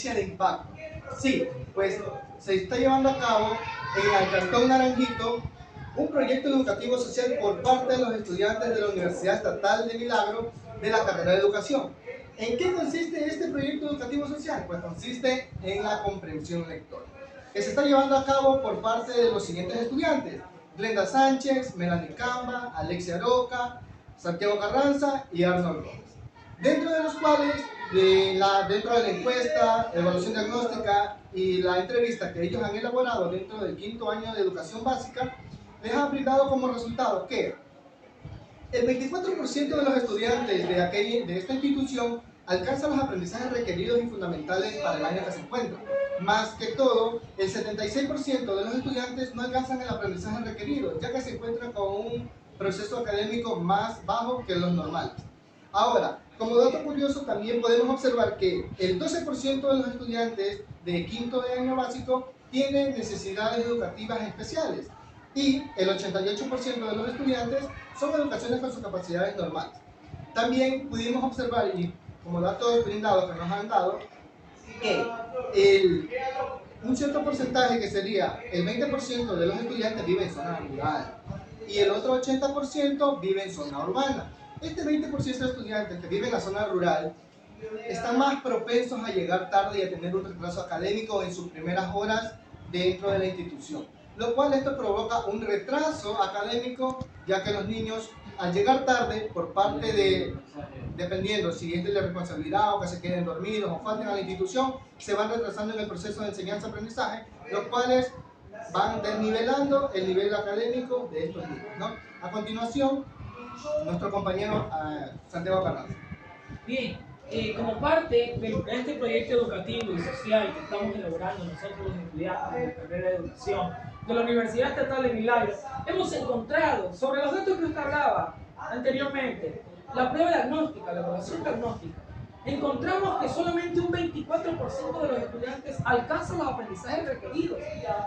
noticia de impacto. Sí, pues se está llevando a cabo en el Cantón Naranjito un proyecto educativo social por parte de los estudiantes de la Universidad Estatal de Milagro de la carrera de Educación. ¿En qué consiste este proyecto educativo social? Pues consiste en la comprensión lectora, que se está llevando a cabo por parte de los siguientes estudiantes: Glenda Sánchez, Melanie Camba, Alexia Roca, Santiago Carranza y Arnold Gómez. Dentro de los cuales, dentro de la encuesta, evaluación diagnóstica y la entrevista que ellos han elaborado dentro del quinto año de educación básica, les ha brindado como resultado que el 24% de los estudiantes de esta institución alcanza los aprendizajes requeridos y fundamentales para el año que se encuentra. Más que todo, el 76% de los estudiantes no alcanzan el aprendizaje requerido, ya que se encuentran con un proceso académico más bajo que los normales. Ahora, como dato curioso, también podemos observar que el 12% de los estudiantes de quinto de año básico tienen necesidades educativas especiales y el 88% de los estudiantes son educaciones con sus capacidades normales. También pudimos observar, y como datos brindados que nos han dado, que un cierto porcentaje, que sería el 20% de los estudiantes, vive en zona rural y el otro 80% vive en zona urbana. Este 20% de estudiantes que viven en la zona rural están más propensos a llegar tarde y a tener un retraso académico en sus primeras horas dentro de la institución, lo cual esto provoca un retraso académico, ya que los niños, al llegar tarde, por parte de, dependiendo si es de la responsabilidad o que se queden dormidos o falten a la institución, se van retrasando en el proceso de enseñanza-aprendizaje, los cuales van desnivelando el nivel académico de estos niños, ¿no? A continuación, nuestro compañero Santiago Carranza. Bien, como parte de este proyecto educativo y social que estamos elaborando nosotros los estudiantes de la carrera de educación de la Universidad Estatal de Milagro, hemos encontrado, sobre los datos que usted hablaba anteriormente, la prueba diagnóstica, la evaluación diagnóstica, encontramos que solamente un 24% de los estudiantes alcanzan los aprendizajes requeridos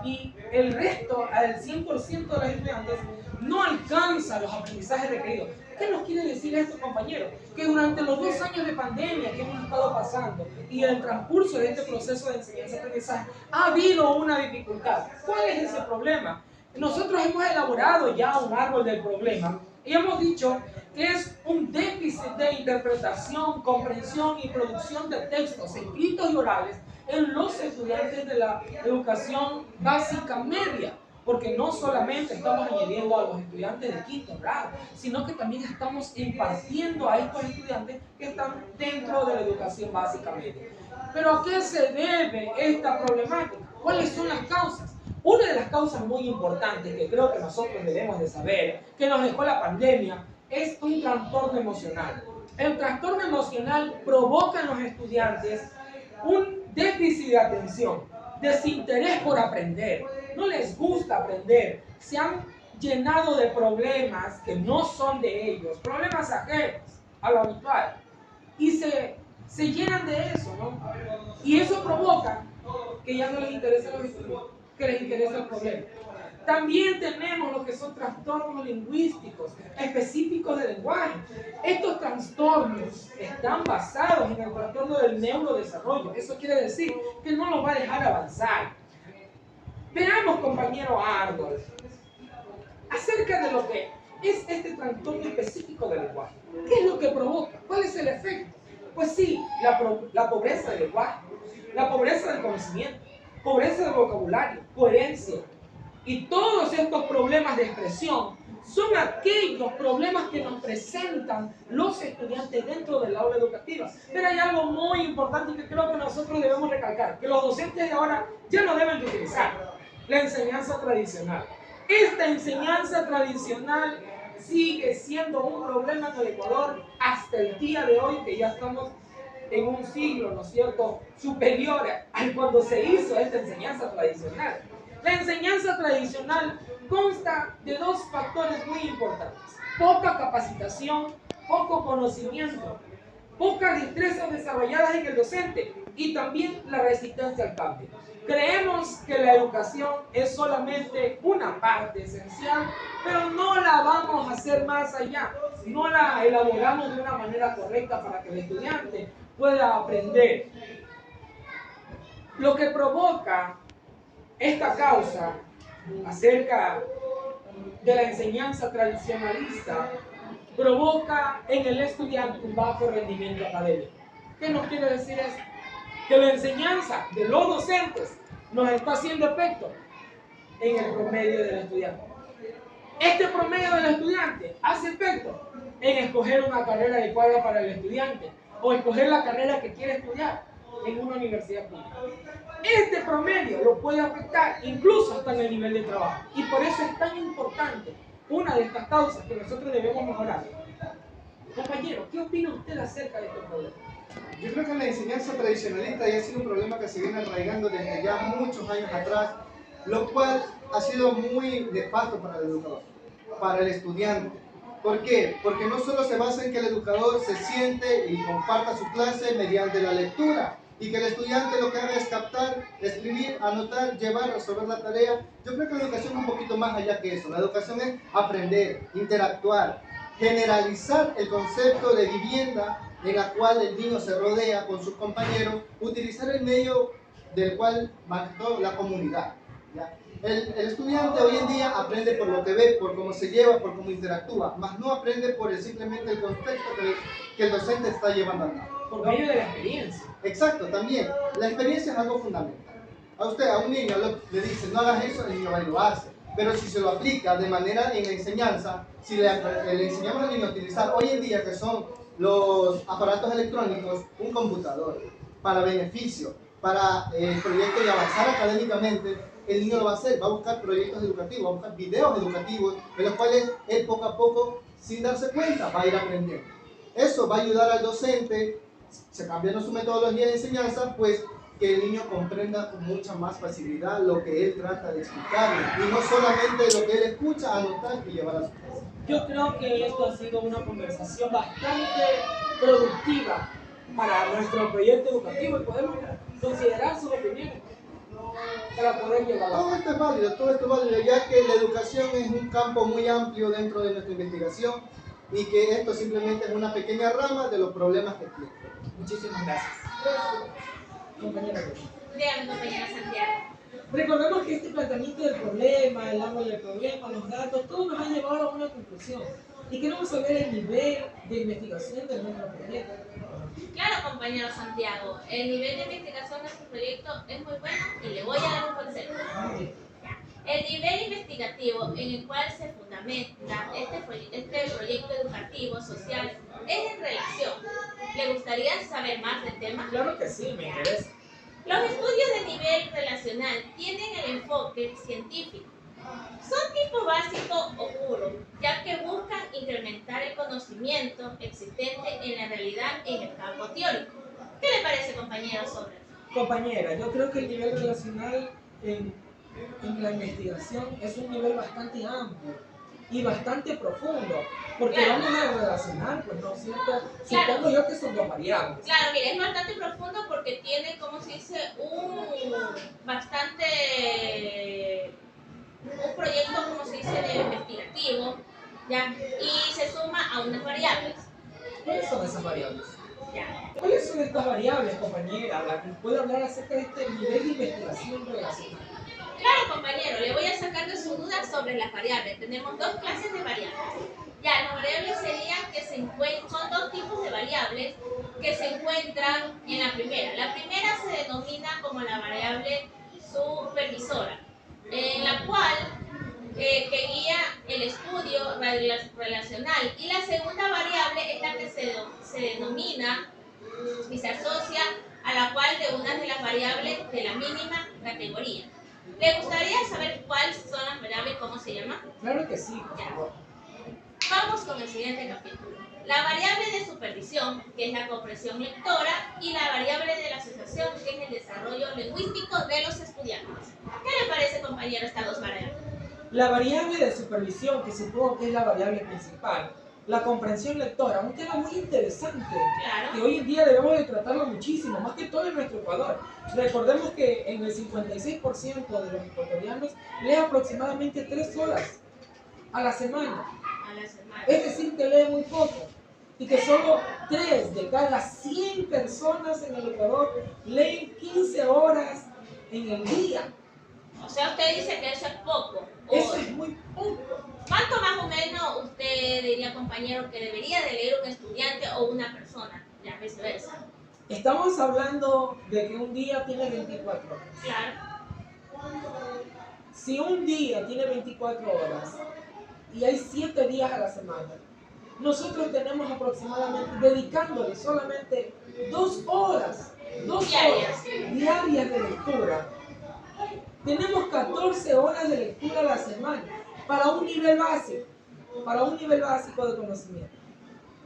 y el resto, el 100% de los estudiantes, no alcanza los aprendizajes requeridos. ¿Qué nos quiere decir esto, compañeros? Que durante los 2 años de pandemia que hemos estado pasando y en el transcurso de este proceso de enseñanza-aprendizaje ha habido una dificultad. ¿Cuál es ese problema? Nosotros hemos elaborado ya un árbol del problema y hemos dicho que es un déficit de interpretación, comprensión y producción de textos escritos y orales en los estudiantes de la educación básica media. Porque no solamente estamos añadiendo a los estudiantes de quinto grado, sino que también estamos impartiendo a estos estudiantes que están dentro de la educación básica media. Pero ¿a qué se debe esta problemática? ¿Cuáles son las causas? Una de las causas muy importantes que creo que nosotros debemos de saber, que nos dejó la pandemia, es un trastorno emocional. El trastorno emocional provoca en los estudiantes un déficit de atención, desinterés por aprender, no les gusta aprender, se han llenado de problemas que no son de ellos, problemas ajenos a lo habitual, y se llenan de eso, ¿no? Y eso provoca que ya no les interesa los estudios, que les interesa el problema. También tenemos lo que son trastornos lingüísticos específicos del lenguaje. Estos trastornos están basados en el trastorno del neurodesarrollo. Eso quiere decir que no los va a dejar avanzar. Veamos, compañero Arnold, acerca de lo que es este trastorno específico del lenguaje. ¿Qué es lo que provoca? ¿Cuál es el efecto? Pues sí, la pobreza del lenguaje, la pobreza del conocimiento, pobreza del vocabulario, coherencia. Y todos estos problemas de expresión son aquellos problemas que nos presentan los estudiantes dentro del aula educativa. Pero hay algo muy importante que creo que nosotros debemos recalcar, que los docentes de ahora ya no deben de utilizar la enseñanza tradicional. Esta enseñanza tradicional sigue siendo un problema en el Ecuador hasta el día de hoy, que ya estamos en un siglo, ¿no es cierto?, superior al cuando se hizo esta enseñanza tradicional. La enseñanza tradicional consta de 2 factores muy importantes: poca capacitación, poco conocimiento, pocas destrezas desarrolladas en el docente y también la resistencia al cambio. Creemos que la educación es solamente una parte esencial, pero no la vamos a hacer más allá, no la elaboramos de una manera correcta para que el estudiante pueda aprender. Lo que provoca esta causa acerca de la enseñanza tradicionalista provoca en el estudiante un bajo rendimiento académico. ¿Qué nos quiere decir esto? Que la enseñanza de los docentes nos está haciendo efecto en el promedio del estudiante. Este promedio del estudiante hace efecto en escoger una carrera adecuada para el estudiante o escoger la carrera que quiere estudiar en una universidad pública. Este promedio lo puede afectar incluso hasta en el nivel de trabajo. Y por eso es tan importante una de estas causas que nosotros debemos mejorar. Compañero, ¿qué opina usted acerca de este problema? Yo creo que la enseñanza tradicionalista ya ha sido un problema que se viene arraigando desde ya muchos años atrás, lo cual ha sido muy nefasto para el educador, para el estudiante. ¿Por qué? Porque no solo se basa en que el educador se siente y comparta su clase mediante la lectura, y que el estudiante lo que haga es captar, escribir, anotar, llevar, resolver la tarea. Yo creo que la educación es un poquito más allá que eso. La educación es aprender, interactuar, generalizar el concepto de vivienda en la cual el niño se rodea con sus compañeros, utilizar el medio del cual marcó la comunidad. ¿Ya? El estudiante hoy en día aprende por lo que ve, por cómo se lleva, por cómo interactúa, más no aprende por simplemente el contexto que el docente está llevando a cabo. Por medio de la experiencia. Exacto, también. La experiencia es algo fundamental. A un niño le dice, no hagas eso, el niño va y lo hace. Pero si se lo aplica de manera en la enseñanza, si le enseñamos al niño a utilizar hoy en día, que son los aparatos electrónicos, un computador, para beneficio, para el proyecto de avanzar académicamente, el niño lo va a hacer, va a buscar proyectos educativos, va a buscar videos educativos, en los cuales él poco a poco, sin darse cuenta, va a ir aprendiendo. Eso va a ayudar al docente, se cambiando su metodología de enseñanza, pues que el niño comprenda con mucha más facilidad lo que él trata de explicarle, y no solamente lo que él escucha, anotar y llevar a su casa. Yo creo que esto ha sido una conversación bastante productiva para nuestro proyecto educativo y podemos considerar sus opiniones para poder llevarlo. Todo esto es válido, ya que la educación es un campo muy amplio dentro de nuestra investigación y que esto simplemente es una pequeña rama de los problemas que tiene. Muchísimas gracias. Compañera. Dígame, compañera Santiago. Recordemos que este planteamiento del problema, el ángulo del problema, los datos, todo nos ha llevado a una conclusión. Y queremos saber el nivel de investigación de nuestro proyecto. Claro, compañero Santiago, el nivel de investigación de nuestro proyecto es muy bueno y le voy a dar un consejo. El nivel investigativo en el cual se fundamenta este proyecto educativo social es en relación. ¿Le gustaría saber más del tema? Claro que sí, me interesa. Los estudios de nivel relacional tienen el enfoque científico. Son tipo básico o puro, ya que buscan incrementar el conocimiento existente en la realidad en el campo teórico. ¿Qué le parece, compañero, sobre eso? Compañera, yo creo que el nivel relacional en la investigación es un nivel bastante amplio y bastante profundo, porque Claro. vamos a relacionar, pues, ¿no es cierto? Claro. Supongo yo que son dos variables. Claro, mire, es bastante profundo porque tiene, como se dice, un proyecto, como se dice, de investigativo, ¿ya? Y se suma a unas variables, ¿Cuáles son esas variables? ¿ya? ¿Cuáles son estas variables, compañera? ¿La que puede hablar acerca de este nivel de investigación relacional? Claro, compañero, le voy a sacar de su duda sobre las variables. Tenemos dos clases de variables. Ya, las variables serían que son dos tipos de variables que se encuentran en la primera. La primera se denomina como la variable supervisora, en la cual que guía el estudio relacional. Y la segunda variable es la que se denomina y se asocia a la cual de una de las variables de la mínima categoría. ¿Le gustaría saber cuáles son las variables y cómo se llaman? Claro que sí, por favor. Vamos con el siguiente capítulo. La variable de supervisión, que es la comprensión lectora, y la variable de la asociación, que es el desarrollo lingüístico de los estudiantes. ¿Qué le parece, compañero, estas dos variables? La variable de supervisión, que supongo que es la variable principal, la comprensión lectora, un tema muy interesante, Claro. que hoy en día debemos de tratarlo muchísimo, más que todo en nuestro Ecuador. Recordemos que en el 56% de los ecuatorianos lee aproximadamente 3 horas a la semana. A la semana. Es decir, que lee muy poco. Y que solo 3 de cada 100 personas en el Ecuador leen 15 horas en el día. O sea, usted dice que eso es poco. Eso es muy poco. ¿Cuánto más o menos usted diría, compañero, que debería de leer un estudiante o una persona? Ya, viceversa. Estamos hablando de que un día tiene 24 horas. Claro. Si un día tiene 24 horas y hay 7 días a la semana, nosotros tenemos aproximadamente, dedicándole solamente 2 horas, 2 horas diarias de lectura. Tenemos 14 horas de lectura a la semana para un nivel básico de conocimiento,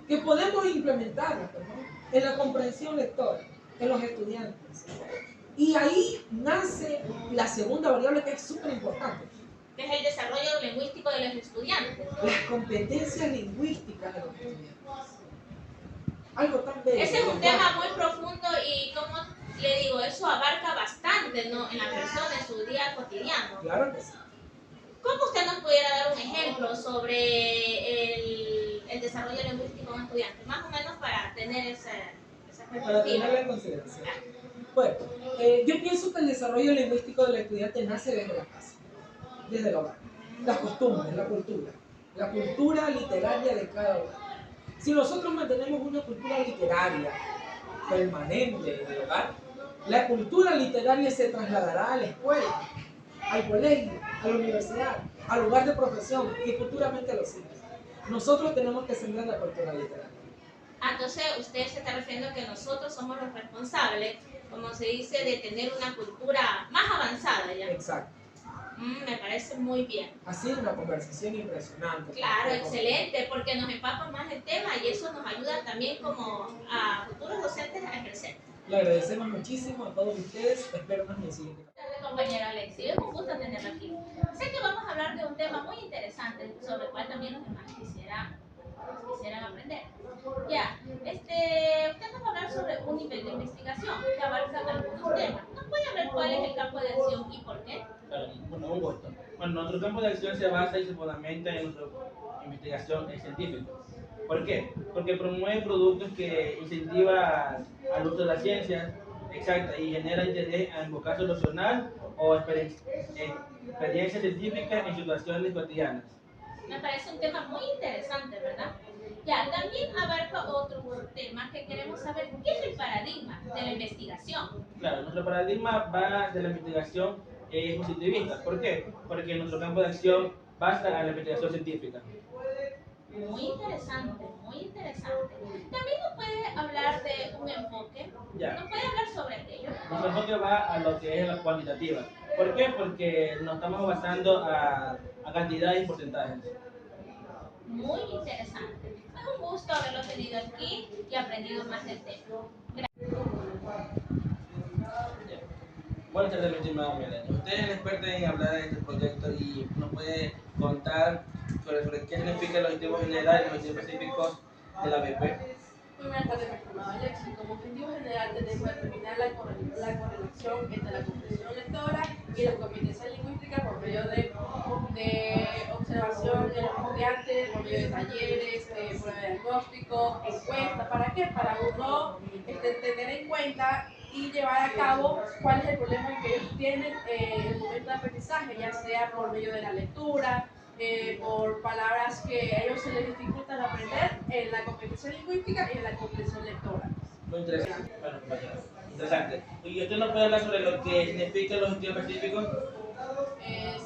que podemos implementar, ¿no?, en la comprensión lectora, en los estudiantes. Y ahí nace la segunda variable, que es súper importante. Que es el desarrollo lingüístico de los estudiantes. Las competencias lingüísticas de los estudiantes. Algo tan bello. Ese es un tema muy profundo y, como le digo, eso abarca bastante, ¿no?, en la persona, en su día cotidiano. Claro que sí. ¿Cómo usted nos pudiera dar un ejemplo sobre el desarrollo lingüístico de un estudiante? Más o menos para tener esa Para perspectiva. tenerla en consideración. Bueno, yo pienso que el desarrollo lingüístico del estudiante nace desde la casa, desde el hogar. Las costumbres, la cultura literaria de cada hogar. Si nosotros mantenemos una cultura literaria permanente en el hogar, la cultura literaria se trasladará a la escuela, al colegio, a la universidad, al lugar de profesión y futuramente a los hijos. Nosotros tenemos que sembrar la cultura literaria. Entonces, usted se está refiriendo a que nosotros somos los responsables, como se dice, de tener una cultura más avanzada, ¿ya? Exacto. Me parece muy bien. Ha sido una conversación impresionante. Claro, excelente, porque nos empapa más el tema y eso nos ayuda también como a futuros docentes a ejercer. Le agradecemos muchísimo a todos ustedes. Espero más en el siguiente. Compañero Alexis, es un gusto tenerlo aquí. Sé que vamos a hablar de un tema muy interesante sobre el cual también los demás quisieran aprender. Ya, usted nos va a hablar sobre un nivel de investigación que abarca algunos temas. ¿Nos puede hablar cuál es el campo de acción y por qué? Bueno, un gusto. Bueno, nuestro campo de acción se basa y se fundamenta en nuestra investigación científica. ¿Por qué? Porque promueve productos que incentivan al uso de las ciencias exactas y genera interés en enfocar solucionar o experiencias científicas en situaciones cotidianas. Me parece un tema muy interesante, ¿verdad? Ya, también abarca otro tema que queremos saber, ¿qué es el paradigma de la investigación? Claro, nuestro paradigma va de la investigación positivista. ¿Por qué? Porque nuestro campo de acción basa en la investigación científica. Muy interesante, muy interesante. También nos puede hablar de un enfoque. Ya. ¿Nos puede hablar sobre aquello? Nuestro enfoque va a lo que es la cuantitativa. ¿Por qué? Porque nos estamos basando a cantidades y porcentajes. Muy interesante. Es un gusto haberlo tenido aquí y aprendido más del tema. Buenas tardes, mi estimado Milenio. Usted es el experto en hablar de este proyecto y nos puede contar sobre qué significan los objetivos generales y los objetivos específicos de la BP. Muy buenas tardes, mi estimado Alexis. Como objetivo general tenemos determinar la correlación entre la comprensión lectora y la competencia lingüística por medio de observación de los estudiantes, por medio de talleres, prueba de diagnóstico, encuestas. ¿Para qué? Para uno tener en cuenta y llevar a cabo cuál es el problema que ellos tienen en el momento de aprendizaje, ya sea por medio de la lectura, por palabras que a ellos se les dificultan aprender en la comprensión lingüística y en la comprensión lectora. Muy interesante. Bueno, interesante. ¿Y usted nos puede hablar sobre lo que significan los objetivos específicos?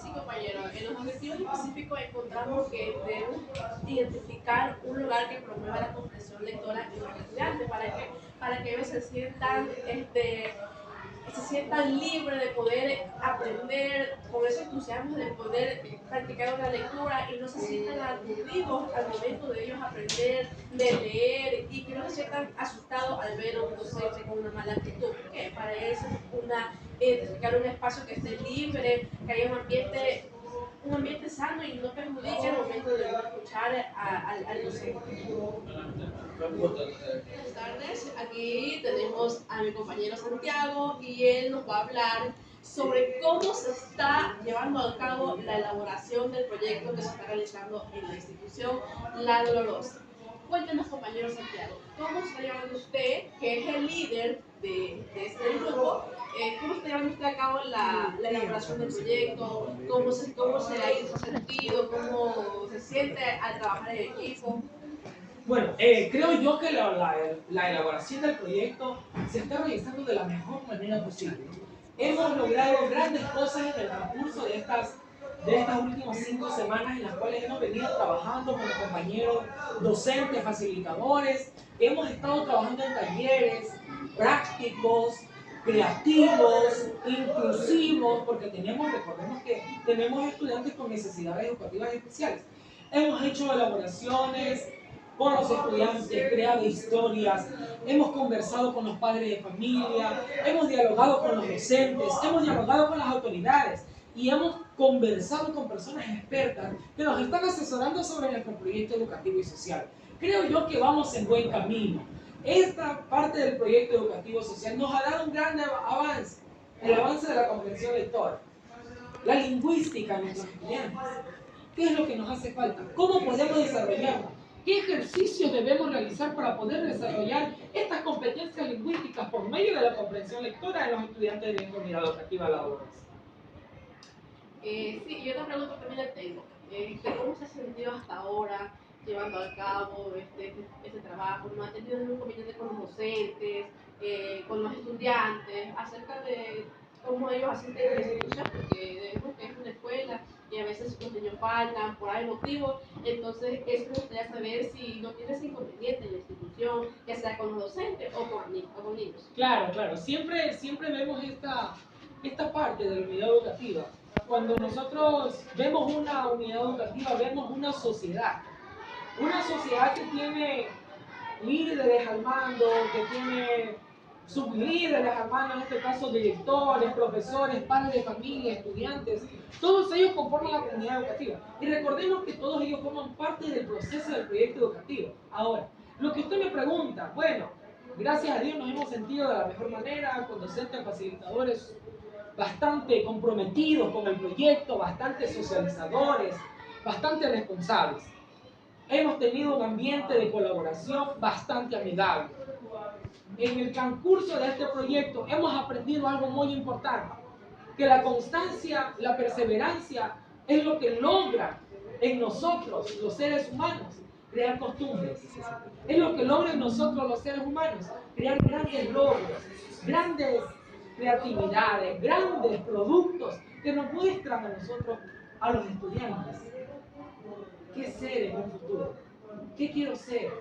Sí, compañero. En los objetivos específicos encontramos que debemos identificar un lugar que promueva la comprensión lectora en los estudiantes para que ellos se sientan libres de poder aprender con ese entusiasmo de poder practicar una lectura y no se sientan aturdidos al momento de ellos aprender, de leer y que no se sientan asustados al ver a un docente con una mala actitud. Porque para eso es identificar un espacio que esté libre, que haya un ambiente sano y no perjudique al momento de escuchar al docente. Buenas tardes, aquí tenemos a mi compañero Santiago y él nos va a hablar sobre cómo se está llevando a cabo la elaboración del proyecto que se está realizando en la institución La Dolorosa. Cuéntenos, compañero Santiago, ¿cómo está llevando usted, que es el líder de este grupo, cómo está llevando usted a cabo la elaboración del proyecto? ¿Cómo se ha ido su sentido? ¿Cómo se siente al trabajar en equipo? Bueno, creo yo que la elaboración del proyecto se está realizando de la mejor manera posible. Hemos logrado grandes cosas en el transcurso de estas últimas 5 semanas en las cuales hemos venido trabajando con los compañeros docentes, facilitadores. Hemos estado trabajando en talleres prácticos, creativos, inclusivos, porque recordemos que tenemos estudiantes con necesidades educativas especiales. Hemos hecho elaboraciones con los estudiantes, creado historias, hemos conversado con los padres de familia, hemos dialogado con los docentes, hemos dialogado con las autoridades y hemos conversado con personas expertas que nos están asesorando sobre nuestro proyecto educativo y social. Creo yo que vamos en buen camino. Esta parte del proyecto educativo social nos ha dado un gran avance, el avance de la comprensión lectora, la lingüística de nuestros estudiantes. ¿Qué es lo que nos hace falta? ¿Cómo podemos desarrollarlo? ¿Qué ejercicios debemos realizar para poder desarrollar estas competencias lingüísticas por medio de la comprensión lectora de los estudiantes de unidad educativa laboral? Sí, yo otra pregunta también la tengo. ¿Cómo se ha sentido hasta ahora llevando a cabo este trabajo? ¿No ha tenido ningún inconveniente con los docentes, con los estudiantes, acerca de cómo ellos asisten a la institución? Porque vemos que es una escuela y a veces los niños faltan por algún motivo. Entonces, eso me gustaría saber si no tienes inconveniente en la institución, ya sea con los docentes o con niños. Claro, claro. Siempre vemos esta parte de la unidad educativa. Cuando nosotros vemos una unidad educativa, vemos una sociedad. Una sociedad que tiene líderes al mando, que tiene sublíderes al mando, en este caso directores, profesores, padres de familia, estudiantes. Todos ellos conforman la comunidad educativa. Y recordemos que todos ellos forman parte del proceso del proyecto educativo. Ahora, lo que usted me pregunta, bueno, gracias a Dios nos hemos sentido de la mejor manera, con docentes, facilitadores bastante comprometidos con el proyecto, bastante socializadores, bastante responsables. Hemos tenido un ambiente de colaboración bastante amigable. En el transcurso de este proyecto hemos aprendido algo muy importante, que la constancia, la perseverancia es lo que logra en nosotros, los seres humanos, crear costumbres. Es lo que logra en nosotros, los seres humanos, crear grandes logros, grandes creatividades, grandes productos que nos muestran a nosotros, a los estudiantes, qué ser en un futuro, qué quiero ser,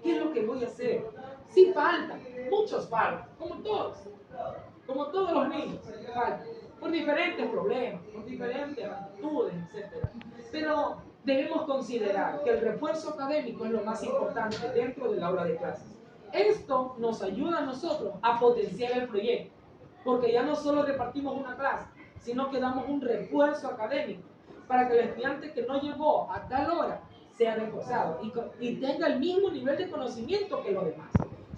qué es lo que voy a hacer. Sí faltan, muchos faltan, como todos los niños, faltan, por diferentes problemas, por diferentes actitudes, etc. Pero debemos considerar que el refuerzo académico es lo más importante dentro del aula de clases. Esto nos ayuda a nosotros a potenciar el proyecto, porque ya no solo repartimos una clase, sino que damos un refuerzo académico para que el estudiante que no llegó a tal hora sea reforzado y tenga el mismo nivel de conocimiento que los demás.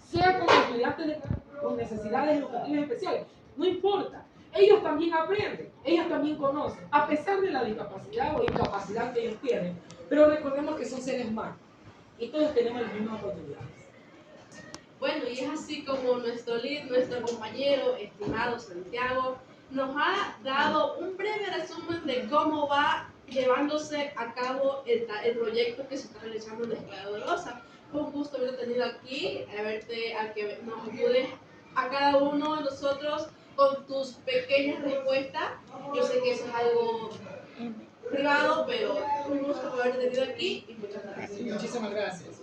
Sea con estudiantes con necesidades educativas especiales, no importa. Ellos también aprenden, ellos también conocen, a pesar de la discapacidad o incapacidad que ellos tienen. Pero recordemos que son seres humanos y todos tenemos las mismas oportunidades. Bueno, y es así como nuestro compañero, estimado Santiago, nos ha dado un breve resumen de cómo va llevándose a cabo el proyecto que se está realizando en la Escuela Dolorosa. Fue un gusto haberte tenido aquí, a que nos ayudes a cada uno de nosotros con tus pequeñas respuestas. Yo sé que eso es algo privado, pero un gusto haberte tenido aquí y muchas gracias. Muchísimas gracias.